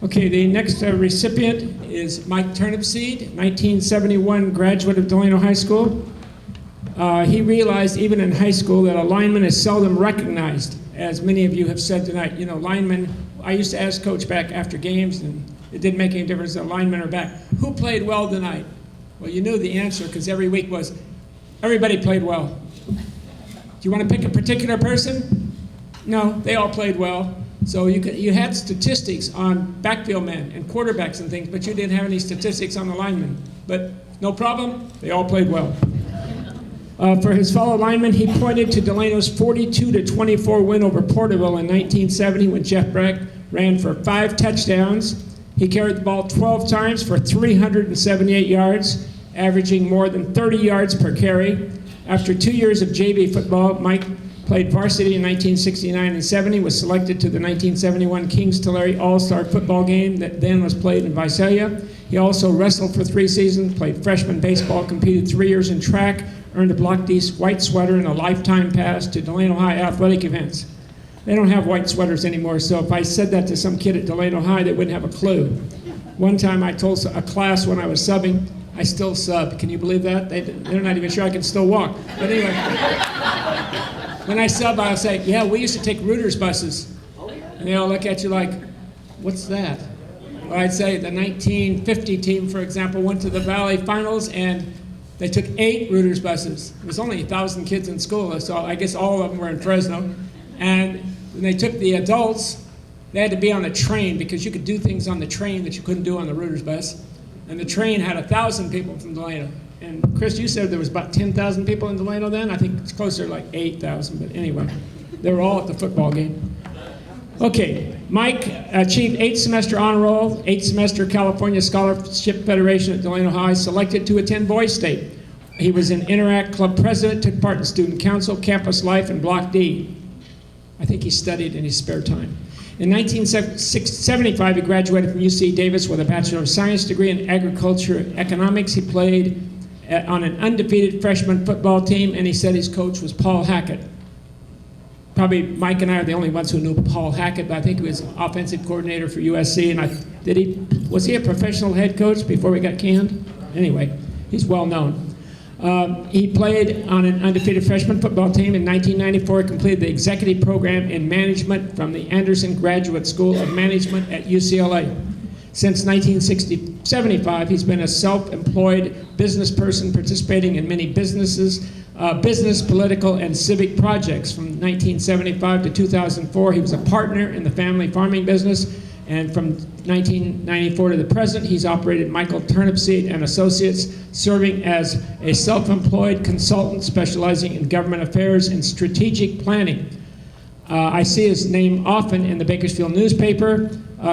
Okay, the next recipient is Mike Turnipseed, 1971 graduate of Delano High School. He realized even in high school that a lineman is seldom recognized, as many of you have said tonight. You know, linemen, I used to ask Coach back after games, and it didn't make any difference that linemen are back. Who played well tonight? Well, you knew the answer because every week was, everybody played well. Do you want to pick a particular person? No, they all played well. So you had statistics on backfield men and quarterbacks and things, but you didn't have any statistics on the linemen. But no problem, they all played well. For his fellow linemen, he pointed to Delano's 42-24 win over Porterville in 1970 when Jeff Breck ran for 5 touchdowns. He carried the ball 12 times for 378 yards, averaging more than 30 yards per carry. After 2 years of JV football, Mike played varsity in 1969 and 70, was selected to the 1971 Kings Tulare All-Star football game that then was played in Visalia. He also wrestled for 3 seasons, played freshman baseball, competed 3 years in track, earned a Block D white sweater and a lifetime pass to Delano High athletic events. They don't have white sweaters anymore, so if I said that to some kid at Delano High, they wouldn't have a clue. One time I told a class when I was subbing, I still sub. Can you believe that? They're not even sure I can still walk. But anyway, when I sub, I'll say, yeah, we used to take Reuters buses. And they all look at you like, what's that? Or I'd say the 1950 team, for example, went to the Valley Finals, and they took 8 Reuters buses. There was only 1,000 kids in school, so I guess all of them were in Fresno. And when they took the adults, they had to be on the train because you could do things on the train that you couldn't do on the Reuters bus. And the train had 1,000 people from Delano. And Chris, you said there was about 10,000 people in Delano then? I think it's closer to like 8,000, but anyway, they were all at the football game. Okay, Mike achieved 8-semester honor roll, 8-semester California Scholarship Federation at Delano High, selected to attend Boys State. He was an Interact Club president, took part in student council, campus life, and Block D. I think he studied in his spare time. In 1975, he graduated from UC Davis with a Bachelor of Science degree in Agriculture Economics. He played on an undefeated freshman football team, and he said his coach was Paul Hackett. Probably Mike and I are the only ones who knew Paul Hackett, but I think he was offensive coordinator for USC. And was he a professional head coach before we got canned? Anyway, he's well known. He played on an undefeated freshman football team. In 1994, he completed the executive program in management from the Anderson Graduate School of Management at UCLA. Since 1975, he's been a self-employed business person participating in many business, political, and civic projects. From 1975 to 2004, he was a partner in the family farming business. And from 1994 to the present, he's operated Michael Turnipseed and Associates, serving as a self-employed consultant specializing in government affairs and strategic planning. I see his name often in the Bakersfield newspaper,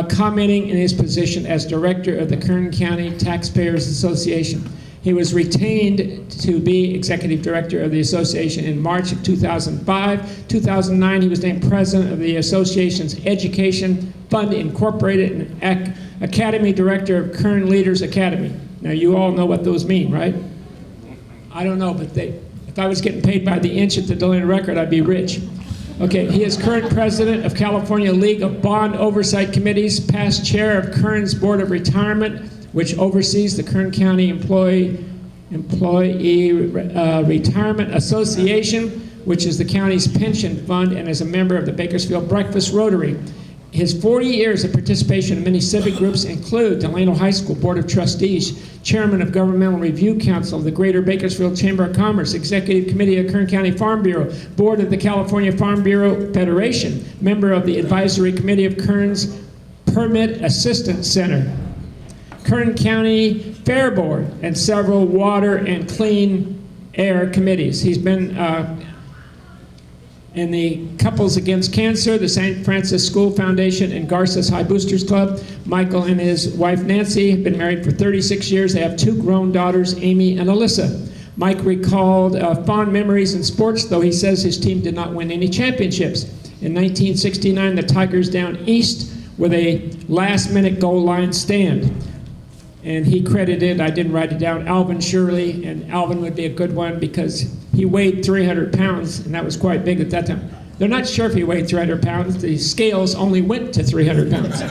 commenting in his position as director of the Kern County Taxpayers Association. He was retained to be executive director of the association in March of 2005. 2009, he was named president of the association's Education Fund Incorporated and academy director of Kern Leaders Academy. Now, you all know what those mean, right? I don't know, but if I was getting paid by the inch at the Delano Record, I'd be rich. Okay, he is current president of California League of Bond Oversight Committees, past chair of Kern's Board of Retirement, which oversees the Kern County Employee Retirement Association, which is the county's pension fund, and is a member of the Bakersfield Breakfast Rotary. His 40 years of participation in many civic groups include Delano High School Board of Trustees, Chairman of Governmental Review Council, the Greater Bakersfield Chamber of Commerce, Executive Committee of Kern County Farm Bureau, Board of the California Farm Bureau Federation, member of the Advisory Committee of Kern's Permit Assistance Center, Kern County Fair Board, and several water and clean air committees. He's been in the Couples Against Cancer, the St. Francis School Foundation, and Garces High Boosters Club. Michael and his wife Nancy have been married for 36 years. They have 2 grown daughters, Amy and Alyssa. Mike recalled fond memories in sports, though he says his team did not win any championships. In 1969, the Tigers down east with a last-minute goal line stand. And he credited, I didn't write it down, Alvin Shirley, and Alvin would be a good one because he weighed 300 pounds, and that was quite big at that time. They're not sure if he weighed 300 pounds. The scales only went to 300 pounds.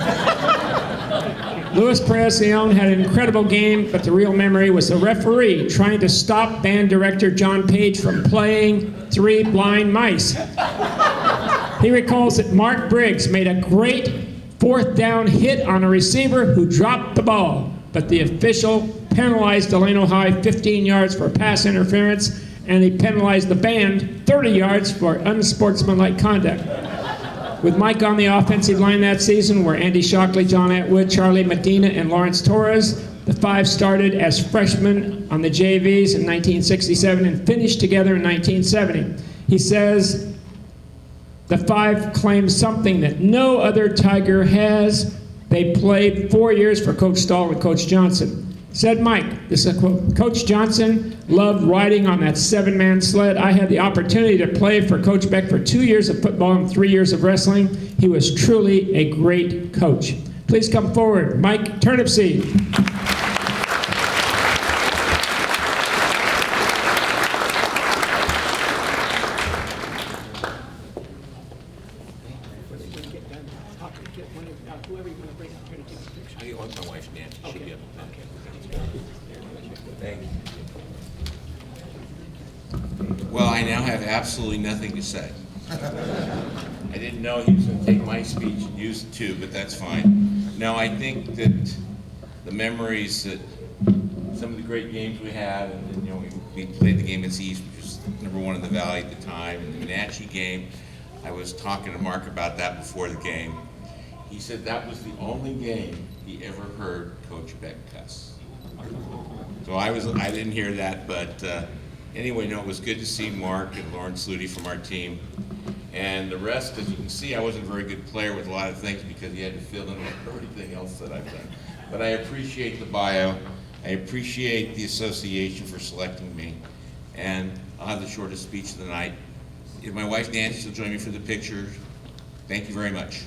Luis Perez Leon had an incredible game, but the real memory was the referee trying to stop band director John Page from playing Three Blind Mice. He recalls that Mark Briggs made a great fourth down hit on a receiver who dropped the ball, but the official penalized Delano High 15 yards for pass interference, and he penalized the band 30 yards for unsportsmanlike conduct. With Mike on the offensive line that season were Andy Shockley, John Atwood, Charlie Medina, and Lawrence Torres. The five started as freshmen on the JVs in 1967 and finished together in 1970. He says the five claim something that no other Tiger has. They played 4 years for Coach Stahl and Coach Johnson. Said Mike, this is a quote, Coach Johnson loved riding on that seven-man sled. I had the opportunity to play for Coach Beck for 2 years of football and 3 years of wrestling. He was truly a great coach. Please come forward, Mike Turnipseed. I want my wife Nancy. She'll be able to. Thank you. Well, I now have absolutely nothing to say. I didn't know he was going to take my speech and use it too, but that's fine. No, I think that the memories that some of the great games we had, and you know, we played the game at East, which was #1 in the Valley at the time, and the Wenatchee game. I was talking to Mark about that before the game. He said that was the only game he ever heard Coach Beck cuss. So I didn't hear that, but anyway, no, it was good to see Mark and Lawrence Luty from our team. And the rest, as you can see, I wasn't a very good player with a lot of things because he had to fill in with everything else that I've done. But I appreciate the bio. I appreciate the association for selecting me. And I'll have the shortest speech of the night. If my wife Nancy will join me for the picture, thank you very much.